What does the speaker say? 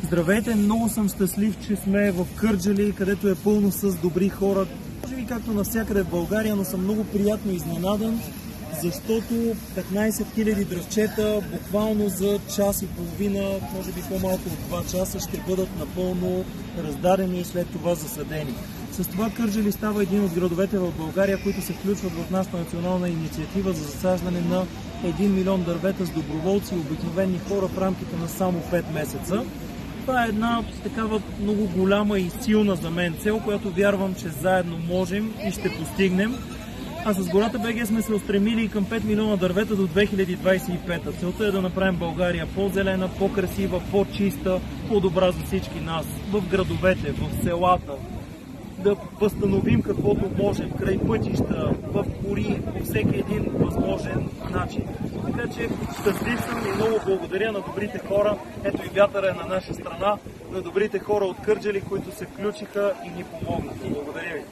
Здравейте, много съм щастлив, че сме в Кърджали, където е пълно с добри хора. Може би както навсякъде в България, но съм много приятно изненадан, защото 15 000 дръвчета буквално за час и половина, може би по-малко от 2 часа, ще бъдат напълно раздадени и след това засадени. С това Кърджали става един от градовете в България, които се включват в нашата национална инициатива за засаждане на 1 милион дървета с доброволци и обикновени хора в рамките на само 5 месеца. Това е една такава много голяма и силна за мен цел, която вярвам, че заедно можем и ще постигнем. А с Гората БГ сме се устремили към 5 милиона дървета до 2025. Целта е да направим България по-зелена, по-красива, по-чиста, по-добра за всички нас. В градовете, в селата. Да възстановим каквото можем край пътища, в гори, по всеки един възможен начин. Така че щастлив съм и много благодаря на добрите хора. Ето и вятъра е на наша страна, на добрите хора от Кърджали, които се включиха и ни помогнаха. Благодаря ви.